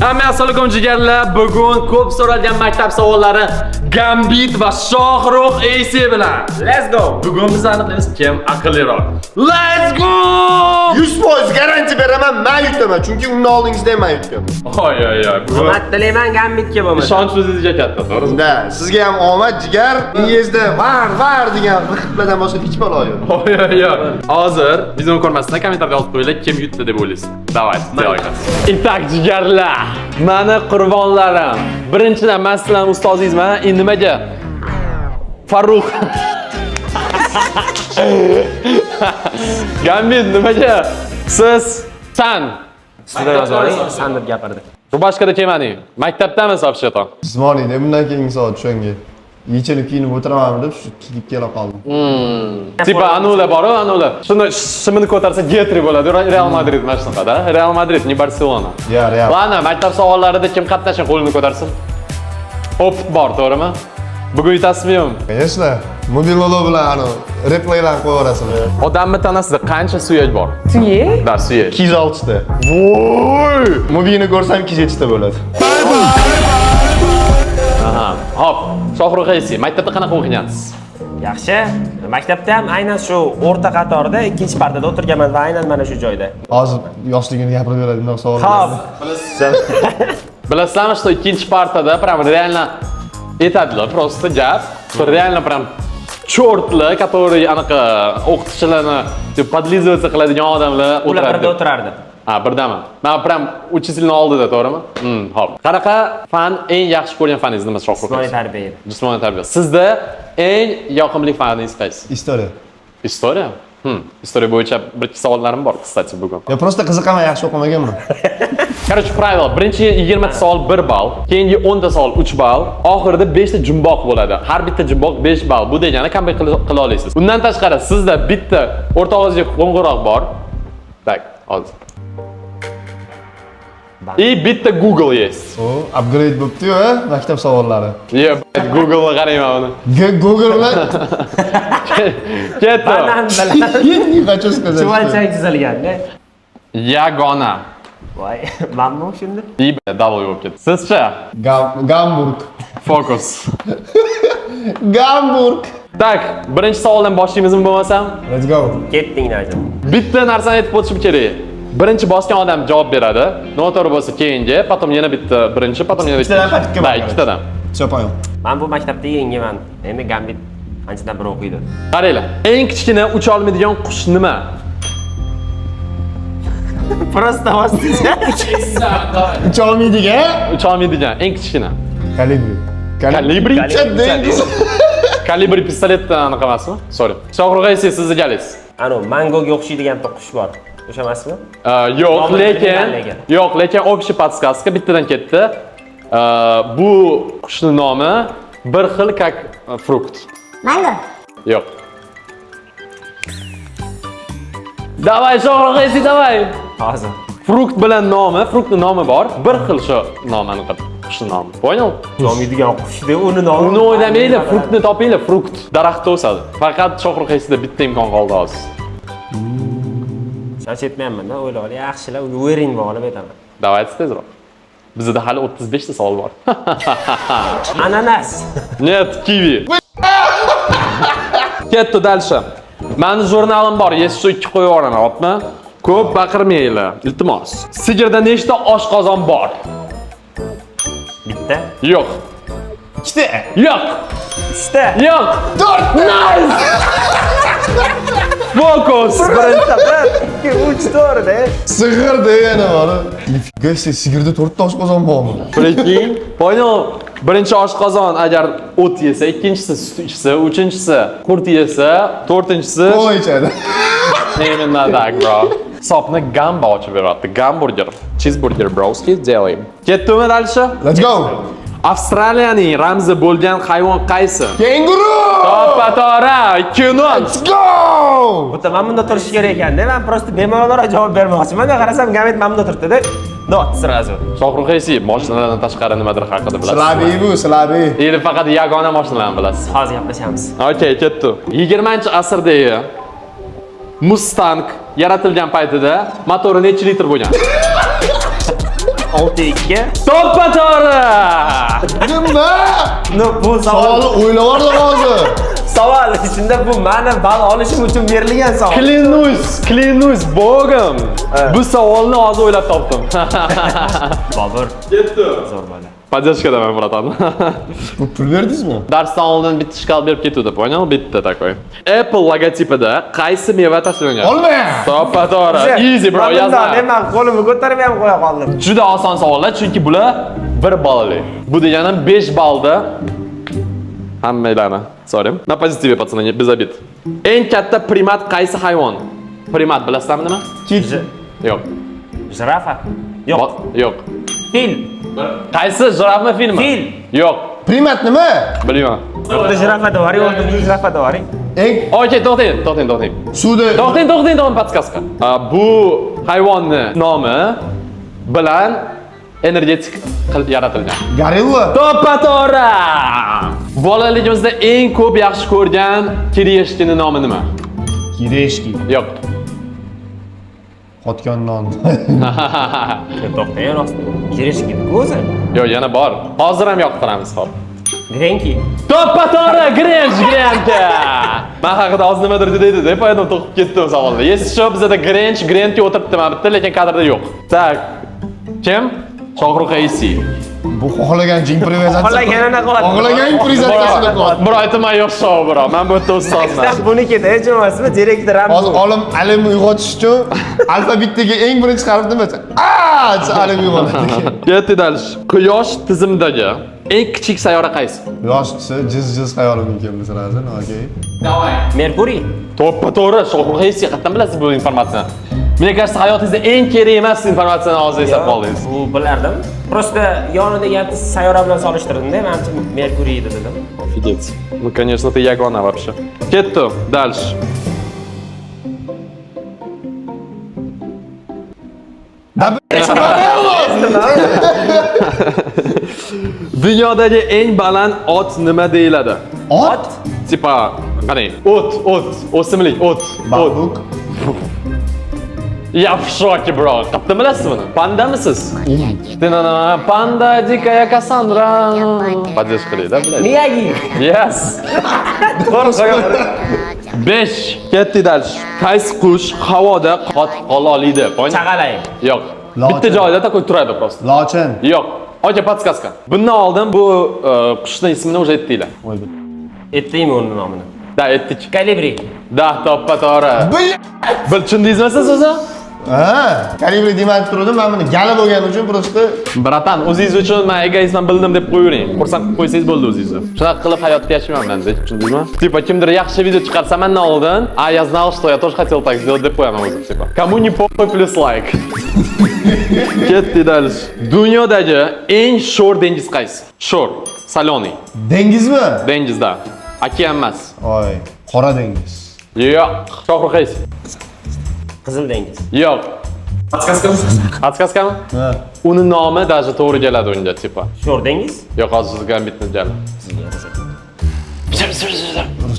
Hamma assalomu jigarlar. Bugun ko'p so'ralgan maktab savollari Gambit va Shohrux Esi bilan. Let's go. Bugun biz aniqlaymiz kim aqlliroq. Let's go! 100% garanti beraman, men yutaman. Chunki undan oldingizda ham men yutganman. Oy. Omad tilayman Gambitga bo'lmasa. Ishonch o'zingizga katta, to'g'rimi? Da, sizga ham omad jigar. Miyangizda var degan xitlardan boshqa hech balo yo'q. Oy. Hozir bizni ko'rmasdan kommentariyada yozib qo'yinglar kim yutdi deb o'ylaysiz. Davay, delaylik. Itak jigarlar. Mani qurbonlarim. Birinchidan men sizlarning ustozingizman. Endi nimaga? Farruh. Gambit nimaga? Siz san San deb gapirdi. Rubashkada kelmading. Maktabdami вообще-то? Jismoniyda bundan keyingi soat o'shanga. Yechilib kiyinib o'tiraman deb shu kiyib kela qoldim. Tipa Anula bor-ku, Anula. Shuni shimini ko'tarsa Getri bo'ladi. Real Madrid mana shunaqada. Real Madrid, ne Barselona. Ya, Real. Ладно, maktab savollarida kim qatnashgan qo'lini ko'tarsin. Opit bor, to'g'rimi? Bugun yutasizmi yo'qmi? Конечно. Mobilolo bilan replaylarni qo'yaverasizlar. Odamni tanasida qancha suyak bor? Suyak? Da, suyak. 206 ta. Voy! Mobilni ko'rsam 207 ta bo'ladi. Aha. Hop, Shohrux Esi, maktabda qanaqa o'qigansiz? Yaxshi. Maktabda ham aynan shu o'rta qatorda ikkinchi partada o'tirganman va aynan mana shu joyda. Hozir yoshligini gapirib beradi bunday savollar. Xo'p. Bilasizmi, что ikkinchi partada прям реально aytadilar, просто gap. Реально прям chortlar, которые anaqa o'qituvchilarni deb podlizovаться qiladigan odamlar Ular birga o'tirardi. Ha, birdami? Men прям учительning oldida, to'g'rimi? Xo'p. Qanaqa fan eng yaxshi ko'rgan faningiz nima, Shohrux? Jismoniy tarbiya. Jismoniy tarbiya. Sizda eng yoqimli faningiz qaysi? Istoriya. Istoriya? Istoriya bo'yicha bir ikki savollarim bor, kстати, bugun. Ya просто qiziqaman, yaxshi o'qimaganman. Короче, правило. Birinchi 20 ta savol 1 ball, keyingi 10 ta savol 3 ball, oxirida 5 ta jumboq bo'ladi. Har bitta jumboq 5 ball. Bu degani comeback qila olasiz. Undan tashqari sizda bitta o'rta ovozli qo'ng'iroq bor. Tak, hozir. И bitta Google есть. O, upgrade bo'pti-yu, maktab savollari. Yo'q, Google'ga qarayman uni. Google bilan Ketdi. Banan bilan. не хочу сказать. Chuvalchak chizilganda. Yagona. Voy, mamnun shunda. Double bo'lib ketdi. Sizcha? Gamburg. Fokus. Gamburg. Tak, birinchi savoldan boshlaymizmi bo'lmasam? Let's go. Ketding najim. Bitta narsani aytib o'tishim kerak. Birinchi bosgan odam javob beradi. Noto'g'ri bo'lsa keyingi, potom yana bitta birinchi, potom yana bitta. Ikkitadan qaytib keladi. Ikkitadan. Всё понял. Men bu maktabda yangiman. Endi Gambit anchadan bir o'qiydi. Qaranglar. Eng kichkina ucha olmaydigan qush nima? Просто vosita. Ucha olmaydigan? Ucha olmaydigan eng kichkina. Kalibri. Kalibri? Dengiz. Kalibri pistoletdan anaqa emasmi? Sorry. Shohrux Esi, sizni galingiz. Ano, mangoga o'xshaydigan bitta qush bor. O'sha emasmi? Yo'q, lekin общий подсказка bittadan ketdi. Bu qushning nomi bir xil как frukt. Mango. Yo'q. Davay, Shohrux Esi, davay. Hozir. Frukt bilan nomi, fruktning nomi bor. Bir xil shu nomini qilib, qushning nomi. Poyol? Olmaydigan qush deb uni nomi. Uni o'ylamaylik, fruktni topinglar, frukt. Daraxtda o'sadi. Faqat Shohrux Esida bitta imkon qoldi hozir. Charchetmayapman-da, o'ylab ol. Yaxshilar, o'yring va olib aytaman. Давайте tezroq. Bizda hali 35 ta savol bor. Ananas. Нет, kivi. Ketdi dальше. Mani jurnalim bor, yesish 2 qo'yib yuboraman, hopmi? Ko'p baqirmanglar, iltimos. Sigirda nechta oshqozon bor? Bitta. Yo'q. Ikkita. Yo'q. Uchta. Yo'q. 4. Nice. Fokus. Birinchi, 1, 2, 3, 4 da. Sigirda yana bor. Nifga sigirda 4 ta oshqozon bormi? Breaking. Poyol. Birinchi oshqozon agar o't yesa, ikkinchisi sut ichsa, uchinchisi qurt yesa, to'rtinchisi Kola ichadi. Именно так, bro. Hisobni gamba ochib beradi. Gamburger, cheeseburger, broski, deli. Ketdimi dальше? Let's go. Avstraliyaning ramzi bo'lgan hayvon qaysi? Kenguru. To'ppa-to'g'ri, 2-0. Let's go. Bitta men bunda turish kerak ekanda, men просто bemalolroq javob bermoqchiman. Men qarasam Gambit men bunda turibdi-da. Dot sразу. Shohrux Esi, mashinalardan tashqari nimadir haqida bilasiz? Slaviy bu, Slaviy. Endi faqat yagona mashinalarni bilasiz. Hozir gaplashamiz. Okay, ketdi. 20-asrdagi Mustang yaratilgan paytida motori necha litr bo'lgan? 6-2. To'ppa to'g'ri. Nima? No, bu savol. Savolni o'ylab oldim hozir. Savol shunda bu meni ball olishim uchun berilgan savol. Klinus bog'im. Bu savolni hozir o'ylab topdim. Bobur. Ketdi. Zo'r bola. Поддержка давай, братан. Pul berdingizmi? Darsdan oldin bitta shkal berib ketuvdi, понял? Bitta такой. Apple logotipida qaysi meva tasvirlangan? Olma. To'ppa to'g'ri. Easy bro, yozma. Men qo'limni ko'tarib ham qo'ya qoldim. Juda oson savollar, chunki bular 1 ballli. Bu degani 5 ballda hammalarni. Sorry. Na pozitive patsana, без обид. Eng katta primat qaysi hayvon? Primat bilasizmi nima? Kit. Yo'q. Jirafa. Yo'q. Yo'q. Fil. Qaysi jirafmi filmi? Fil. Yo'q. Primat nima? Bilmayman. O'rta jirafa davari, o'rta jirafa davari. Eng Okey, to'xtang. suvda To'xtang, podskaska. Bu hayvonni nomi bilan energetik yaratilgan. gorilla. To'ppa to'g'ri. Bolaligimizda eng ko'p yaxshi ko'rgan kiriyeshkini nomi nima? Kireshki. Yo'q. Qotgan non. To'xtay, rost. Kirishki o'zi. Yo'q, yana bor. Hozir ham yoqtiramiz, hop. Grenki. To'ppa to'g'ri, Grenka. Men haqida hozir nimadir dedi, poydan to'qib ketdim savolda. Yesho bizada Grenki o'tiribdi men bitta, lekin kadrda yo'q. Tak. Kim? Shohruh Qaysi. Bu xohlagan improvizatsiya. Xohlaganini qiladi. Xohlagan improvizatsiyasini qiladi. Bro, aytma yo'q show, bro. Men bu yerda ustozman. Bunikida hech emasmi? Direktor ham. Hozir olim alim uyg'otish uchun alfabetdagi eng birinchi harfni nima? Alim uyg'onadi. Ketdi dalish. Quyosh tizimidagi eng kichik sayyora qaysi? Yoshisi jiz hayolimga keldi sразу, okey. Merkuriy. To'ppa to'g'ri, Shohruh Qaysi. Qayerdan bilasiz bu informatsiyani? Мне кажется, hayotingizda eng kerak emas informatsiyani hozir eslab qoldingiz. Bu bilardim. Просто yonidagi sayyora bilan solishtirdim-da, menimcha Merkuriy edi dedim. Офигеть. Ну, конечно, ты ягона вообще. Ketdi, дальше. Dunyodagi eng baland ot nima deyiladi? Ot? Tipa, qarang, o'simlik, o't. Bambuk. Я в шоке, bro. Qayerdan bilasiz buni? Pandamisiz? Panda, dikaya Kassandra. Поддержка qiling-da, bilasiz. Miyagi. Yes. To'g'ri qo'yaman. 5. Ketdi dalish. Qaysi qush havoda qotib qola oladi? Chaqalay. Yo'q. Lochin. Bitta joyda takoy turadi просто. Lochin. Yo'q. Oke, podskaska. Bundan oldin bu qushning ismini уже aytdinglar. Aytdingmi uni nomini? Da, aytdik. Kalibri. Da, to'ppa to'g'ri. Tushundingizmi siz o'zi? Ha, kalibri demak turdim, men buni gali bo'lgani uchun просто Bratan, o'zingiz uchun men egoistman bildim deb qo'yavering. Xursand qilib qo'ysangiz bo'ldi o'zingizni. Shunaqa qilib hayotda yashayman, tushundingizmi? Типа kimdir yaxshi video chiqarsa mendan oldin, я знал, что я тоже хотел так сделать deb qo'yaman o'zim, типа. Кому не похуй плюс лайк. Ketdi dalish. Dunyodagi eng sho'r dengiz qaysi? Sho'r, solený. dengizmi? Dengizda. Okean emas. Oy, qora dengiz. Yo'q. Shohruh Qaysi. Qizil dengiz. Yo'q. Podskaskami? Ha. Uni nomi даже to'g'ri keladi unga, tipa. Sho'r dengiz. Yo'q, hozir sizga bitni jala.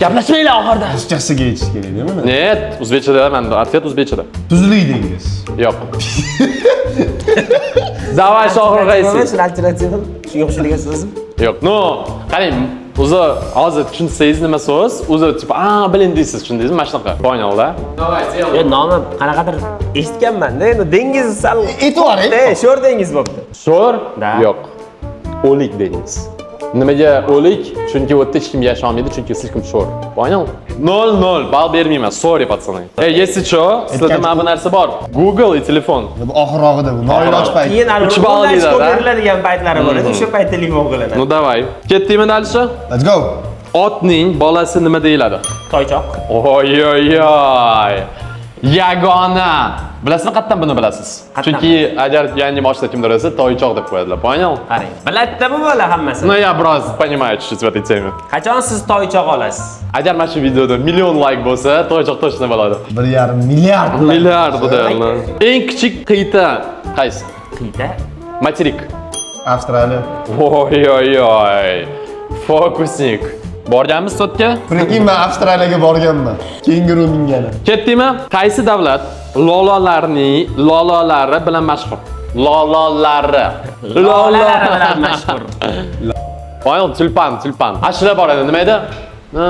Gaplashmanglar oxirida. Ruschasiga aytish kerak, deymi? Net, o'zbekchada menda, ответ o'zbekchada. Tuzli dengiz. Yo'q. Davay Shohruh Qaysi. Alternativ. Shunga o'xshagan so'z. Yo'q. No, qarang, o'zi hozir tushunsangiz nima so'z? O'zi tipa, bilin deysiz, tushundingizmi? Mana shunaqa. Poyinda. Nomi qanaqadir eshitganman-da, endi dengiz sal Aytvoring. sho'r dengiz bo'pti. Sho'r? Da. Yo'q. O'lik dengiz. Nimaga o'lik? Chunki u yerda hech kim yasholmaydi, chunki слишком sho'r. Понял? 0-0 ball bermayman. Sorry, patsani. Если что, sizda mana bu narsa bor. Google и telefon. Bu oxirrog'ida bu noiloj payt. Keyin Uch ballida, da. beriladigan paytlari bo'ladi. O'sha payt telefon qilinadi. Ну давай. Ketdingmi dalisha? Let's go. Otning bolasi nima deyiladi? Toychoq. Oy. Yagona. Bilasizmi qayerdan buni bilasiz? Qayerdan? Chunki agar yangi mashina kimdir bo'lsa, toychoq deb qo'yadilar. Понял? Qarang. Biladida bu bola hammasi. Ну я просто понимаю чуть-чуть в этой теме. Qachon siz toychoq olasiz? Agar mana shu videoda million like bo'lsa, toychoq точно bo'ladi. 1,5 milliard. Milliard bo'ladi. Eng kichik qiyta qaysi? Qiyta. Materik. Avstraliya. Oy. Fokusnik. Borganmiz sotga? Prikин, men Avstraliyaga borganman. Kenguru mingani. Ketdingmi? Qaysi davlat lololari bilan mashhur? Lololari. Lolalari bilan mashhur. Voy, tulpan. Ashula bor edi, nima edi? Na.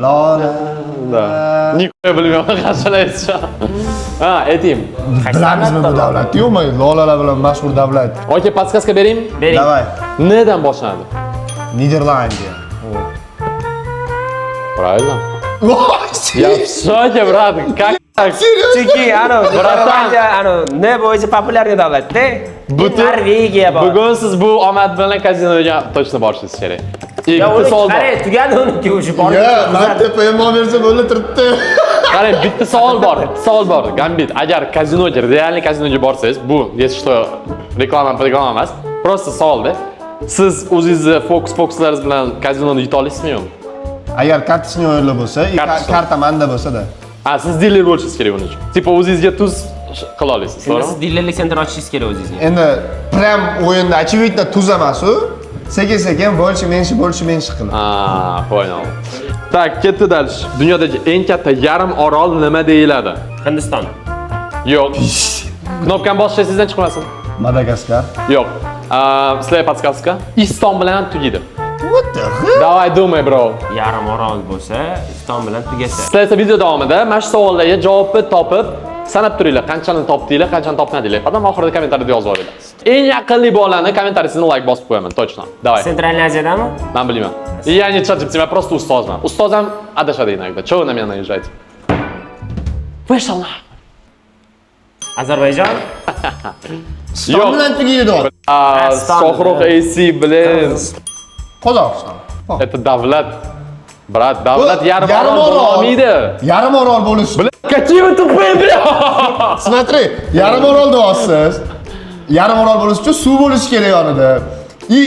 Lola. Nikoya bilmayman, ashula aytsa. Ha, ayting. Bilamizmi bu davlat? Yo'qmi? Lolalar bilan mashhur davlat. Okay, podskaska bering. Bering. Davay. Nedan boshlanadi? Niderlandiya. Правильно. Voy, Yaxshi, brat. Как так? Chunki Bratan. ne bo'yicha populyarniy davlatda. Butun Norvegiya bor. Bugun siz bu omad bilan kazinoga точно borishingiz kerak. Ya Bitta savol bor. qarang, tugadi uniki o'sha bor. Ya, maktabga ham bersa bo'ldi turibdi. Qarang, bitta savol bor. Gambit, agar kazinoga, real kazinoga borsangiz, bu yetishto reklama emas. Просто savolda. Siz o'zingizni Fox-laringiz bilan kazinoni yuta olasizmi yo'qmi? Agar kartochka o'yinlar bo'lsa, Kartochka. karta manda bo'lsa-da. Ha, siz diler bo'lishingiz kerak buning uchun. Tipo o'zingizga tuz qila olasiz, Siz to'g'rimi? dillerlik sentr ochishingiz kerak o'zingizga. Endi prям o'yinda очевидно tuz emas-u. Sekin-sekin больше-меньше qilib. Ha, понял. Так, ketdi dalish. Dunyodagi eng katta yarim orol nima deyiladi? Hindiston. Yo'q. Knopkani bosishingizdan chiqmasin. Madagaskar. Yo'q. Sizlarga podskaska. Iston bilan tugaydi. What the hell? Давай думай, bro. Yarim orol bo'lsa, Iston bilan tugasa. Sizlar esa video davomida mana shu savollarga javobni topib, sanab turinglar, qanchani topdinglar, qanchani topmadinglar. Adam oxirida kommentariyada yozib yuboringlar. Eng yaqinli bolani kommentariyasini like bosib qo'yaman, точно. Давай. Centralniy Aziyadami? Men bilmayman. Я не ChatGPT, я просто ustozman. Ustozam adashadi иногда. Чего вы на меня наезжаете? Вышел на. Ozarbayjon? Iston bilan tugaydi. Sohrux AC, блин. Qozog'iston. Это davlat. Брат, davlat Bu yarim yarim orol orol. bo'lmaydi. Yarim orol bo'lishi. Какие вы тупые, бля! Смотри, yarim orol deyapsiz. Yarim orol bo'lishi uchun suv bo'lishi kerak yonida. И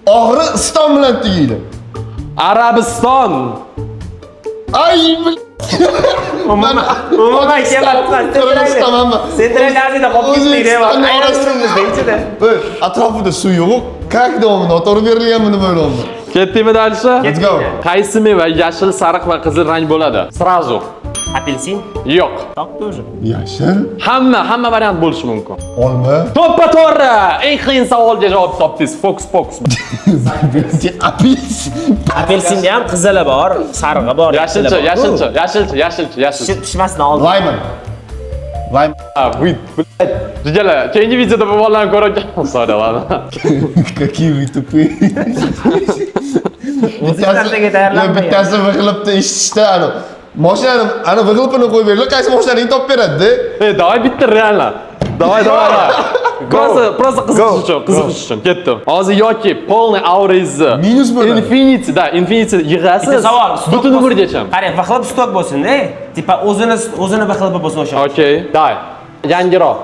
oxiri Iston bilan tugaydi. Arabiston. Ay, Umuman kelmayapman. Centralniy Aziyada qolib ketdik deb aylantiribmiz ichida. Atrofida suv yo'q. Как do'mi noto'g'ri berilganmi deb o'ylayapman. Ketdingmi dalisha? Let's go. Qaysi meva yashil, sariq va qizil rang bo'ladi? Сразу. Apelsin? Yo'q. Topdi o'zi. Yashil, Hamma variant bo'lishi mumkin. olma, To'ppa to'g'ri. Eng qiyin savolga javob topdingiz. Fox. apis. Apelsinda ham qizili bor, sarig'i bor. Yashilcha. Pishmasdan oldin. Layman. Layman. Jigalar, keyingi videoda bu bolalarni ko'rib so'radim. Какие вы тупые. O'zingizlarga tayyorlanmang. Bittasi vig'ilibdi eshitishda mashinani vig'ilibini qo'yib berdilar. Qaysi mashinani topib beradi-da? Давай bitta reально. Давай. Просто qiziqish uchun ketdim. Hozir yoki полный ауrangizni Minus bo'ladi. Infinity yig'asiz. Bitta savol. Butun umrgacha. Qarang, vaqilib stok bo'lsin-da. Tipa o'zini vaqilib bo'lsin o'sha. Okey, давай. Yangiroq.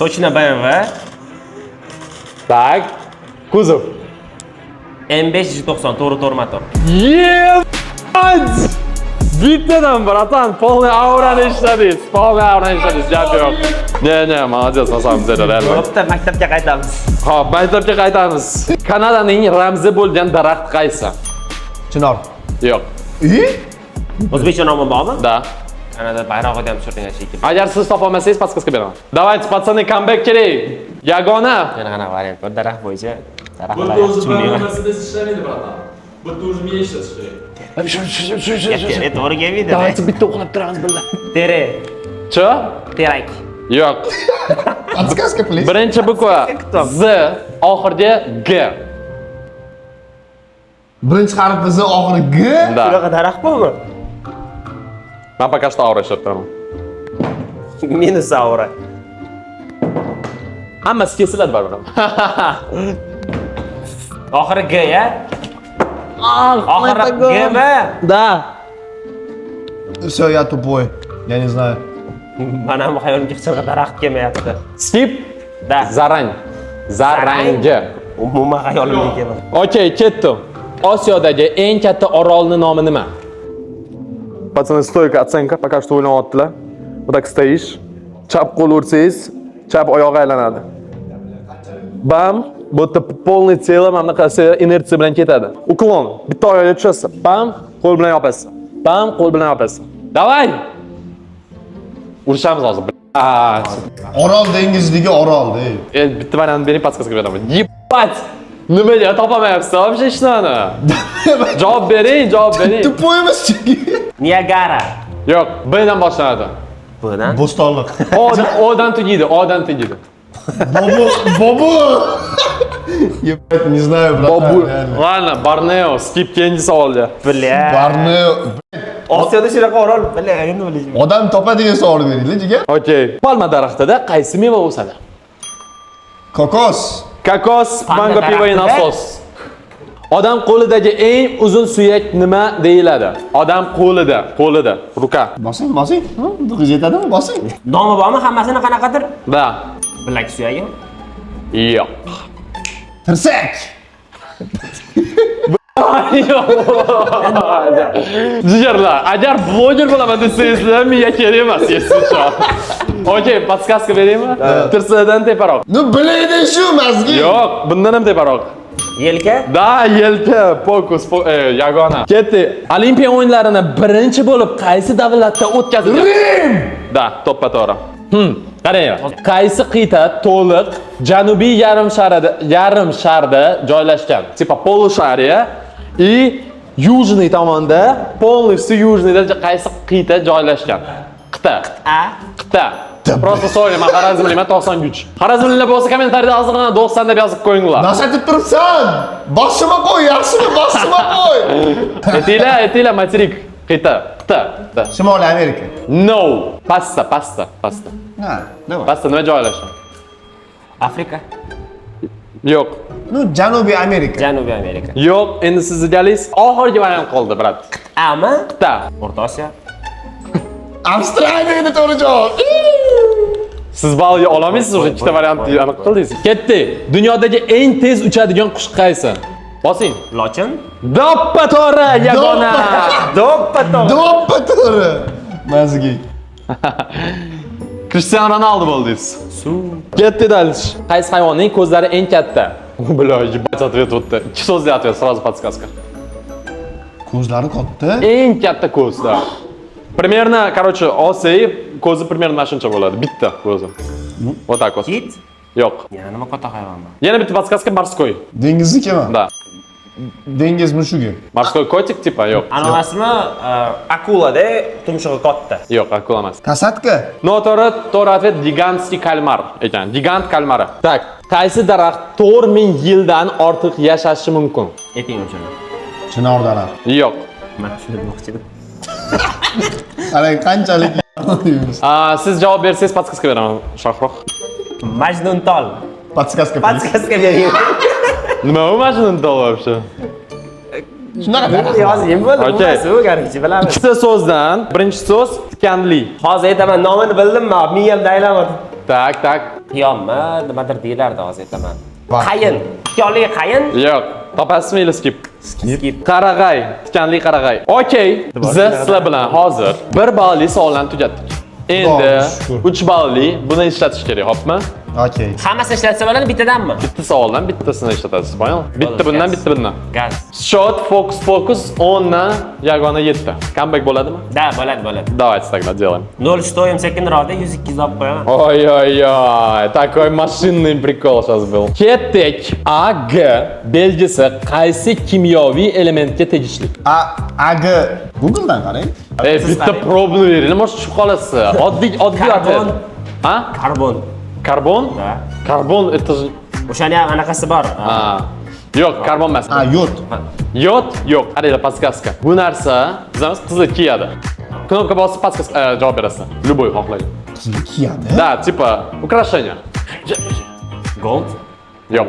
Точно BMW. Так. Kuzov. M590 to'g'ri motor. Ебать! Bittadan, bratan, полный aurani ishladingiz. Gap yo'q. Ne, молодец, на самом деле, реально. Bo'pti, maktabga qaytamiz. Xo'p, maktabga qaytamiz. Kanadaning ramzi bo'lgan daraxt qaysi? Chinor. Yo'q. O'zbekcha nomi bormi? Da. Kanada bayrog'ida ham tushirgan shekilli. Agar siz topolmasangiz, podskaska beraman. Давайте, пацаны, comeback kerak. Yagona. Yana qanaqa variant bor daraxt bo'yicha? Daraxtlar tushunmayman. ishlamaydi, bratan. Bitta o'zi miya ishlatish kerak. To'g'ri kelmaydi. Давайте bitta o'qilib turamiz birga. Tere, Cho? terak. Yo'q. Подсказка, please. Birinchi bukva Z, oxirgi G. Birinchi harfi Z, oxiri G. Da. Bunaqa daraxt bormi? Men пока что aura ishlab turaman. Minus aura. Hammasi kesiladi baribir. Oxiri G ya? Oxiri Gmi? Da. Все, я тупой. Я не знаю. Mana ham xayolimga hech qanaqa daraxt kelmayapti. Skip. Da. Zarangi. Umuman xayolimga kelmadi. Okey, ketdim. Osiyodagi eng katta orolni nomi nima? Пацаны, стойка, оценка, пока что o'ynayaptilar. Bu так стоишь. Chap qo'l ursangiz, chap oyog'i aylanadi. Bam, bu yerda полный тело mana qasi inersiya bilan ketadi. Uklon, bitta oyoqga tushasiz. Bam, qo'l bilan yopasiz. Bam, qo'l bilan yopasiz. Давай! Urushamiz hozir. Orol dengizidagi orol, ey. Bitta variantni bering, podskazka beraman. Yepat! Nimaga topamayapsiz вообще ishlani? Javob bering, javob bering. Tupoyimiz chunki. Niagara. Yo'q, B dan boshlanadi. Budan. Bo'stonliq. O'dan tugaydi, O'dan tugaydi. Bobu. Ебать, не знаю, брат. Ладно, Borneo, skip keyingi savolga. Bля. Barni Osiyoda shunaqa orol, bля, endi bilishim. odam topadigan savol beringlar, jiga. Okey. Palma daraxtida qaysi meva o'sadi? Kokos. Kokos, Palma mango, pivo, daraxtida? nasos. Odam qo'lidagi eng uzun suyak nima deyiladi? Odam qo'lida, ruka. Bosing. Qiz yetadimi? Bosing. Nomi bormi? Hammasini qanaqadir? Da. Bilak suyagi. Yo'q. Tirsak. Jigarlar, agar bloger bo'laman desangizlar, menga kerak emas, esingizmi? Okey, podskazka beraymi? Tirsadan teparoq. Nu bilaydi shu mazgi. Yo'q, bundan ham teparoq. Yelka. Da, yelka, fokus, yagona. Ketdi. Olimpiya o'yinlarini birinchi bo'lib qaysi davlatda o'tkazilgan? Rim. Da, to'ppa-to'g'ri. Qarang. Qaysi qit'a to'liq janubiy yarim sharda joylashgan? Tipa полушарие и южный tomonda, полностью южныйda qaysi qit'a joylashgan? Qit'a. Просто so'rayman, Xorazmlikman 93. Xorazmliklar bo'lsa kommentariyada ozgina 90 deb yozib qo'yinglar. Nasatib turibsan? Boshima qo'y, yaxshimi? Boshima qo'y. Aytinglar, materik. Qit'a. Shimoliy Amerika. No. Pasta. Ha, nima? Pasta nima joylashgan? Afrika. Yo'q. Nu Janubiy Amerika. Janubiy Amerika. Yo'q, endi siz galingiz oxirgi variant qoldi, brat. Qit'ami? Qit'a. O'rta Osiyo. Avstraliya edi to'g'ri javob. Siz balga olamaysiz, o'sha ikkita variantni aniq qildingiz. Ketdi. Dunyodagi eng tez uchadigan qush qaysi? Bosing. Lochin. Doppa to'g'ri, yagona. Doppa to'g'ri. Doppa to'g'ri. Mazgi. Cristiano Ronaldo bo'ldingiz. Ketdi dalish. Qaysi hayvonning ko'zlari eng katta? Bля, ебать ответ o'tdi. 2 so'zli ответ, сразу подсказка. Ko'zlari katta. Eng katta ko'zda. Примерно, короче, Osiy ko'zi примерно mana shuncha bo'ladi, bitta ko'zi. Вот так вот. Kit. Yo'q. Yana nima katta hayvon bor? Yana bitta podskaska морской. Dengiznikimi? Да. Dengiz mushugi. Морской котик типа, yo'q. Anavismi akulada tumshug'i katta. Yo'q, akula emas. Kasatka. To'g'ri otvet gigantskiy kalmar ekan. Gigant kalmari. Tak, qaysi daraxt 4000 yildan ortiq yashashi mumkin? Eting o'chirdi. Chinor daraxt. Yo'q. Mana shuni demoqchi edim. Qarang qanchalik deymiz. Siz javob bersangiz podskaska beraman, Shohruh. Majnun tol. Podskaska. Podskaska bering. Nima u Majnun tol вообще? Shunaqa. Yozing bo'ldi. Okey. Bo'lmasa o'rganishni bilamiz. Ikkita so'zdan, birinchi so'z tikanli. Hozir aytaman, nomini bildimmi? Miyamda aylanadi. Tak. Qiyommi? Nimadir deyilardi, hozir aytaman. Vaqt. Qayin. Tikanli qayin. Yo'q. Topasizmi или skip? Skip. Qarag'ay, tikanli qarag'ay. Okey, biz sizlar bilan hozir 1 ballli savollarni tugatdik. Endi 3 ballli buni ishlatish kerak, xo'pmi? Okey. Hammasini ishlatsa bo'ladi, bittadanmi? Bitta savoldan bittasini ishlatasiz, poyol? Bitta bundan, bitta bundan. Gaz. Shot, fokus 10 dan yagona 7. Comeback bo'ladimi? Da, bo'ladi. Давайте тогда делаем. 0 stoyim sekinroqda 102 olib qo'yaman. Ой, такой машинный прикол сейчас был. Ketdik. Ag belgisi qaysi kimyoviy elementga tegishli? Ag. Google'dan qarang. Bitta probni bering, nima shu qolasi? Oddiy Karbon. atvet. Ha? Karbon. Karbon? Da. Karbon это же O'shani ham anaqasi bor. Yo'q, karbon emas. Yod. Yod? Yo'q. Qaranglar, podskaska. Bu narsa, bizamiz qizlar kiyadi. Knopka bosib podskaska javob berasizlar. Любой xohlaydi. Qizlar kiyadi. Da, типа украшение. Gold. Yo'q.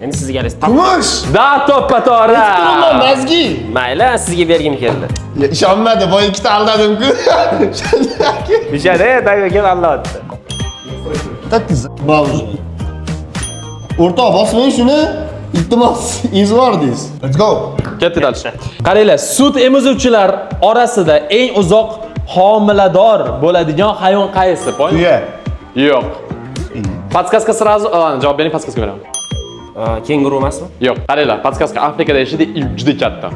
Endi sizga res. Kumush. Da, to'ppa-to'g'ri. Mazgi. Mayli, sizga bergim keldi. Ishonmadi, boy ikkita aldadim-ku. Bishada, dayoga allatdi. Bauj. O'rtoq, bosmang shuni. Iltimos, izvordingiz. Let's go. Ketdi dальше. Qaranglar, sut emizuvchilar orasida eng uzoq homilador bo'ladigan hayvon qaysi? Tuya. Yo'q. Podskaska сразу, javob bering, podskaska beraman. Kenguru emasmi? Yo'q. Qaranglar, podskaska Afrikada yashaydi, juda katta.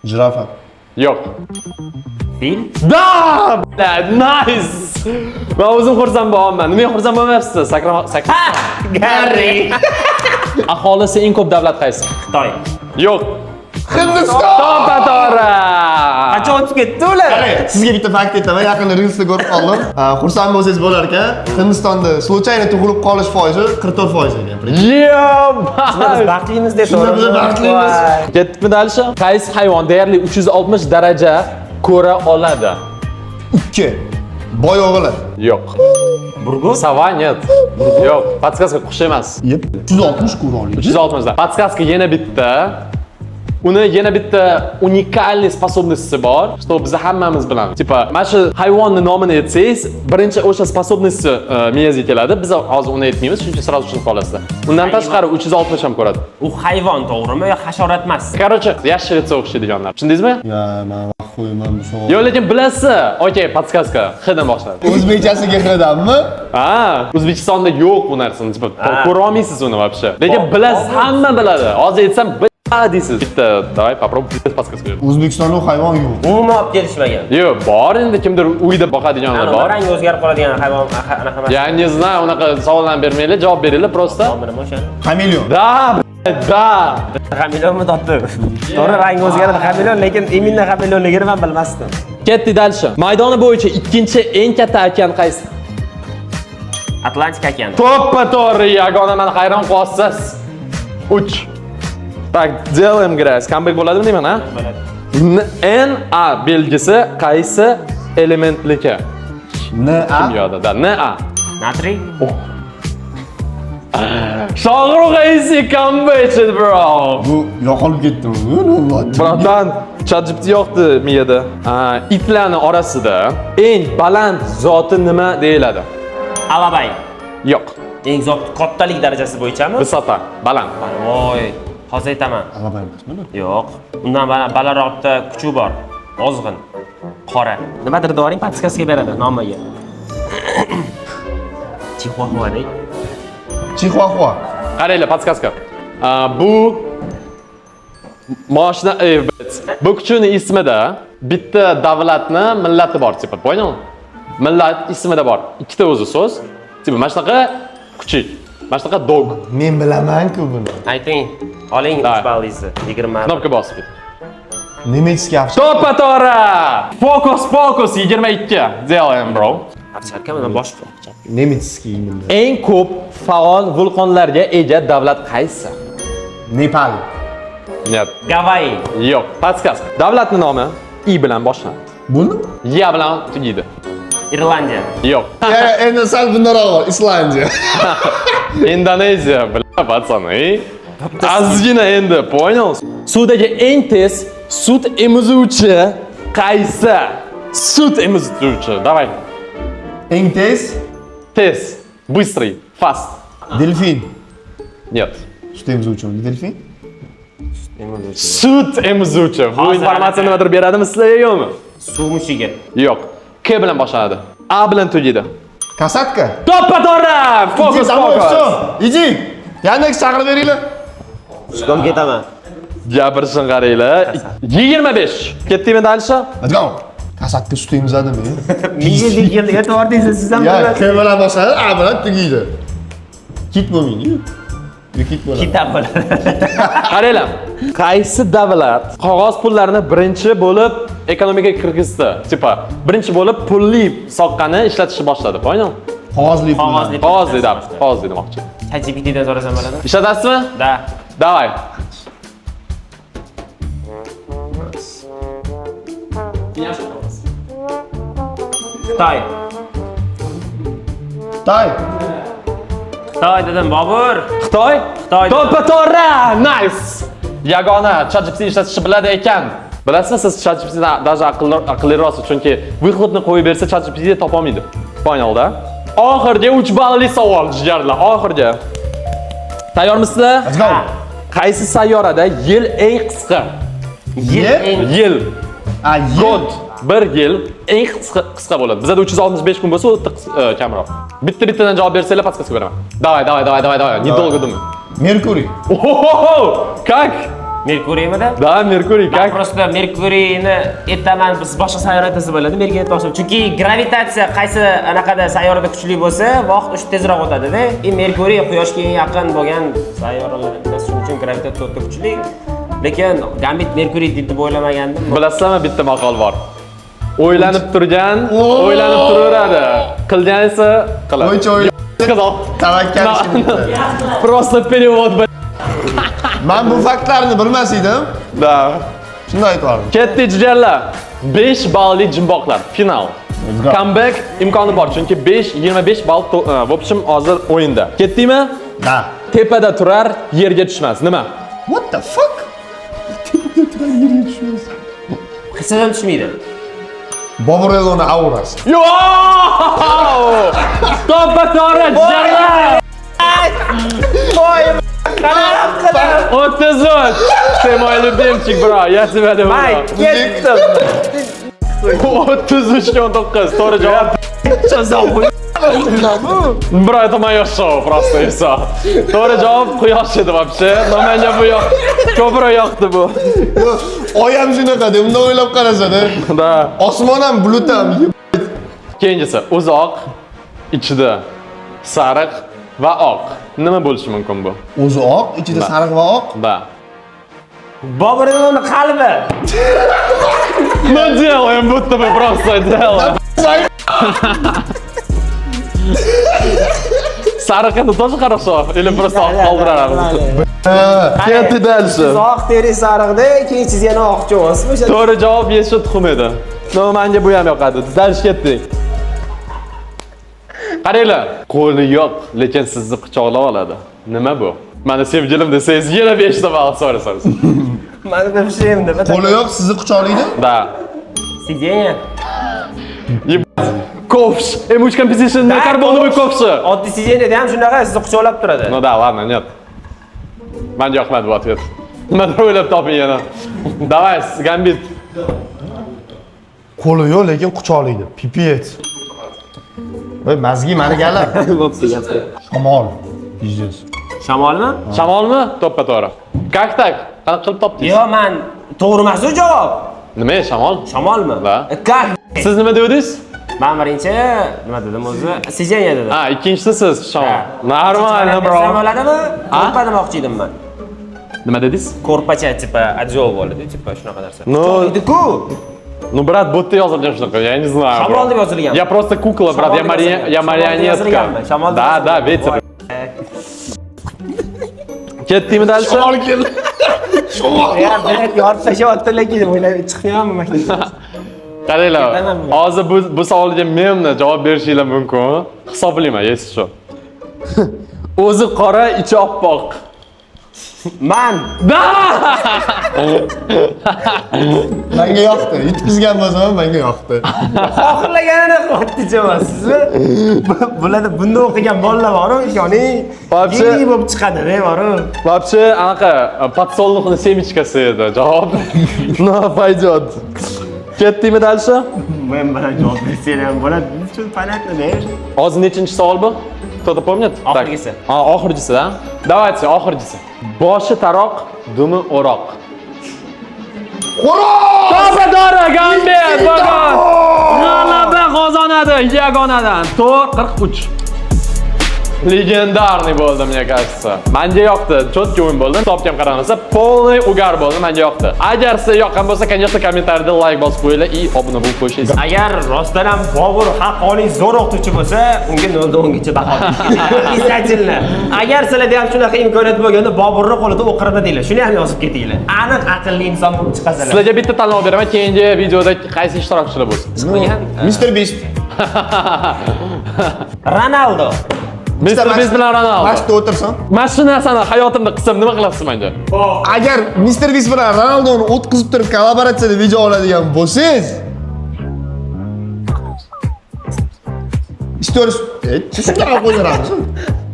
Jirafa. Yo'q. Fil? Da! Nice! Men o'zim xursand bo'lyapman. Nima xursand bo'lmayapsiz? Sakra. Garri. Aholisi eng ko'p davlat qaysi? Xitoy. Yo'q. Hindiston! To'g'ri. Qachon o'tib ketdi ular? Sizga bitta fakt aytaman, yaqinda Reels'da ko'rib qoldim. Xursand bo'lsangiz bo'lar ekan. Hindistonda случайно tug'ilib qolish foizi 44% ekan. Biz baxtlimiz deb Shunda biz baxtlimiz. Ketibmi Alisha? Qaysi hayvon deyarli 360 daraja ko'ra oladi? 2. Boy o'g'li. Yo'q. Burgut? Sava нет. Yo'q, podskaska qush emas. 360 ko'ra oladi. 360 da. Podskaska yana bitta. Uni yana bitta unikalniy sposobnostisi bor, что biz hammamiz bilamiz. Tipa, mana shu hayvonning nomini aytsangiz, birinchi o'sha sposobnostisi miyangizga keladi. Biz hozir uni aytmaymiz, chunki sразу tushunib qolasizlar. Undan tashqari 360 ham ko'radi. U hayvon to'g'rimi yo hasharot emas? Короче, yashiritsa o'xshaydiganlar. Tushundingizmi? Ya, men vaqt qo'yman bu savol. Yo'q, lekin bilasiz. Okey, podskaska Xdan boshlaydi. O'zbekchasiga Xdanmi? Ha, O'zbekistonda yo'q bu narsani. Tipa, ko'ra olmaysiz uni вообще. Lekin bilasiz, hamma biladi. Hozir aytsam deysiz. Bitta, давай попробуй podskaska. O'zbekistonda hayvon yo'q. Umuman olib kelishmagan. Yo'q, bor endi kimdir uyda boqadiganlar bor. Rangi o'zgarib qoladigan hayvon anaqa emas. Я не знаю, unaqa savollarni bermanglar, javob beringlar просто. Nima o'sha? Kameleon. Da. Xameleonmi topdi? To'g'ri, rangi o'zgaradi xameleon, lekin именно xameleonligini men bilmasdim. Ketdik dальше. Maydoni bo'yicha ikkinchi eng katta okean qaysi? Atlantik okeani. To'ppa-to'g'ri, yagona meni hayron qolyapsiz. 3. Tak, делаем грязь. Comeback bo'ladimi deyman, ha? Na belgisi qaysi elementniki? Na. Kimyoda, da, Na. Natriy? Shohrux Aziz comeback, bro. Bu yo'qolib ketdimi? Bratdan, ChatGPT yo'qdi miyada. Itlarning orasida eng baland zoti nima deyiladi? Alabay. Yo'q. Eng zot kattalik darajasi bo'yichami? Visota, baland. Voy, hozir aytaman. Alabay emasmi? Yo'q. Undan balandroqda kuchi bor. Ozg'in. Qora. Nimadir doring podskaska beradi nomiga. Chihuahua dey. Chihuahua. Qaranglar, podskaska. Bu mashina, bu kuchning ismida bitta davlatni millati bor, tipa, понял? Millat ismida bor. Ikkita o'zi so'z. Tipa, mana shunaqa kuchli. Mana shunaqa dog. Men bilaman-ku buni. Ayting. Oling Da. ballingizni. 20. Knopka bosib. Nemetskiy afshon. To'ppa-to'g'ri. Fokus 22. Делаем, bro. Afsharka bilan boshqa. Nemetskiy endi. Eng ko'p faol vulqonlarga ega davlat qaysi? Nepal. Нет. Gavayi. Yo'q. Podskaska. Davlatning nomi I bilan boshlanadi. Bo'ldimi? Ya bilan tugaydi. Irlandiya. Yo'q. Endi sal bundaroq bor. Islandiya. Indoneziya, pацаны. Ozgina endi, понял? Suvdagi eng tez sut emizuvchi qaysi? Sut emizuvchi. Давай. Eng tez Tez, быстрый, fast. delfin. Нет. Sut emizuvchi delfin? Sut emizuvchi. Bu Hozir informatsiya anaqa. nimadir beradimi sizlarga yo'qmi? Suv mushugi. Yo'q. K bilan boshlanadi. A bilan tugaydi. Kasatka. To'ppa-to'g'ri. Fokus. Ichi. Yandex chaqirib beringlar. Chiqib ketaman. Gapirishni qaranglar. 25. Ketdikmi Alisha? Hadi go. Kasatka sut emizadimi? Menga deyildi, e'tibor deysiz, siz ham Ya, bilasiz. K bilan boshlanadi, A bilan tugaydi. Kit bo'lmaydi. Kit bo'ladi. Kitob bo'ladi. Qaranglar. Qaysi davlat qog'oz pullarni birinchi bo'lib ekonomikaga kirgizdi? Tipa, birinchi bo'lib pulli soqqani ishlatishni boshladi, poynon? Qog'ozli pul. Qog'ozli demoqchi. ChatGPTdan so'rasam bo'ladi? Ishlatasizmi? Da. Давай. Xitoy. Xitoy. Xitoy dedim, Bobur. Xitoy? Xitoy. To'ppa-to'g'ri. Nice. Yagona ChatGPT ishlatishni biladi ekan. Bilasizmi, siz ChatGPTdan даже aqlliroqsiz, chunki выхлопni qo'yib bersa ChatGPT topa olmaydi. Poyonda. Oxirgi 3 ballli savol, jigarlar, oxirgi. Tayyormisizlar? Let's go. Qaysi sayyorada yil eng qisqa? Yil. God. Bir yil eng qisqa bo'ladi. Bizda 365 kun bo'lsa, u kamroq. Bitta-bittadan javob bersanglar, podskaska beraman. Давай. Недолго думай. Merkuriy. Oho! Как? Merkuriymi-da? Da, Merkuriy, Men как? просто Merkuriyni aytaman, biz boshqa sayyorada desa bo'ladi. Merkuriyni aytmoqchiman. Chunki gravitatsiya qaysi anaqada sayyorada kuchli bo'lsa, vaqt o'sha tezroq o'tadi-da. Merkuriy Quyoshga eng yaqin bo'lgan sayyoralar bittasi, shuning uchun gravitatsiya o'ta kuchli. Lekin Gambit Merkuriy deb o'ylamagandim. Bilasizmi, bitta maqol bor. O'ylanib turgan, o'ylanib turaveradi. Qilgan esa qiladi. O'ycha o'yla. Сказал. Tavakkal ishni. Просто перевод. Men bu faktlarni bilmas edim. Da. Shunday aytib Ketdi jigarlar. 5 ballli jimboqlar. Final. Go. Comeback imkoni bor, chunki 25 ball в общем hozir o'yinda. Ketdingmi? Da. Tepada turar, yerga tushmas. Nima? What the fuck? Tepada turar yerga tushmas. Hisob tushmaydi. Bobur Eloni aurasi. Yo! Topa to'g'ri jigarlar. Voy, qanaqa qilib? 33. Ты мой любимчик, bro. Я тебя люблю. May, ketdim. 33 19. To'g'ri javob. Bro, это мое шоу просто и все. To'g'ri javob Quyosh edi вообще. Но menga bu yoq ko'proq yoqdi bu. Oy ham shunaqa, bunday o'ylab qarasa-da. Da. Osmon ham bulut ham. Keyingisi uzoq, ichida sariq va oq. Nima bo'lishi mumkin bu? O'zi oq, ichida sariq va oq. Da. Bobur Eloni qalbi. Мы делаем, будто мы просто делаем. Sariq edi тоже хорошо или просто oq qoldiramiz? Ketdi dальше. Oq teri sariqda, keyin siz yana oqchi bo'lasiz o'sha. To'g'ri javob yeshi tuxum edi. No, menga bu ham yoqadi. Dальше ketdik. Qaranglar, qo'li yo'q, lekin sizni quchoqlab oladi. Nima bu? Meni sevgilim desangiz, yana 5 ta ball so'rasangiz. Mana bu shemda. Qo'li yo'q, sizni quchoqlaydi? Da. Сиденье. Ковш. Эмуч композиtion на карбоновый ковши. Oddiy sideniyada ham shunaqa sizni quchoqlab turadi. Ну да, ладно, нет. Menga yoqmadi bu ответ. Nimadir o'ylab toping yana. Давай, Gambit. Qo'li yo'q, lekin quchoqlaydi. Pipet. Voy, mazgi meni galab. Shamol. Pizdes. Shamolmi? Shamolmi? To'ppa to'g'ri. Как так? Qanaqa qilib topdingiz? Yo'q, men to'g'ri emas u javob. Nima, shamol? Shamolmi? Da. Как? Siz nima dedingiz? Men birinchi nima dedim o'zi? Sideniya dedim. Ha, ikkinchisi siz shamol. Нормально, bro. Bo'ladimi? Ko'rpa demoqchi edim men. Nima dedingiz? Ko'rpacha tipa отдел bo'ladi, tipa shunaqa narsa. Ну, Edi-ku. ну, брат, будто yozilgan shunaqa, я не знаю. Shamol bro. deb yozilgan. Я просто кукла, брат, я марионетка. Shamol deb Да, да, ветер. Ketdingmi dальше? Shamol keldi. Ya, bilet yorib tashlayapti lekin o'ylab chiqmayapman maktabdan. Qaranglar, Ketaman men. hozir bu savolga men javob berishinglar mumkin. Hisoblayman, yesiz shu. O'zi qora, ichi oppoq. Men Da! Menga yoqdi. Yetkizgan bo'lsam menga yoqdi. xohlaganini qilyapti emasizmi? Bularda bunda o'qigan bolalar bor-ku, ishoning. Вообще- Geniy bo'lib chiqadi-da, bor-ku. Вообще, anaqa подсолнухni semichkasi edi javob. No, пойдет. Ketdingmi dальше? Men bilan javob bersang ham bo'ladi. Chun понятно-da. Hozir nechinchi savol bu? Кто-то помнит? Oxirgisi. Ha, oxirgisi, da? Давайте, oxirgisi. Boshi taroq, dumi o'roq. Xo'roz! To'g'ri, Gambit, bugun g'alaba qozonadi yagonadan. 43. Legendarniy bo'ldi, мне кажется. Menga yoqdi, cho'tki o'yin bo'ldi. Hisobga ham qaramasa, полный ugar bo'ldi, menga yoqdi. Agar sizga yoqqan bo'lsa, конечно, kommentariyada like bosib qo'yinglar va obuna bo'lib qo'yishingiz. Agar rostdan ham Bobur haqqoniy zo'r o'qituvchi bo'lsa, unga 0 dan 10 gacha baho bering. Izlajinglar. Agar sizlarda ham shunaqa imkoniyat bo'lganda Boburni qo'lida o'qirma deylar. Shuni ham yozib ketinglar. Aniq aqlli inson bo'lib chiqasizlar. Sizlarga bitta tanlov beraman, keyingi videoda qaysi ishtirokchilar bo'lsin. Chiqmagan. Mr. Beast. Ronaldo. Mr. Beast bilan Ronaldo. Mashqda o'tirsan. Mana shu narsani hayotimda qilsam nima qilasiz menga? Agar Mr. Beast bilan Ronaldoni o'tkazib turib kollaboratsiyada video oladigan bo'lsangiz, istoriya, shunday qo'yaramiz.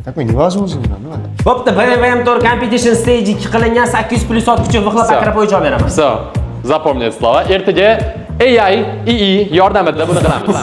Такой невозможно, nima? Bo'pti, BM Tour Competition Stage 2 qilingan 800+ sotuvchi vixlab Всё. akra bo'yicha javob beraman. Все, запомните слова. Ertaga AI, II yordamida buni qilamiz.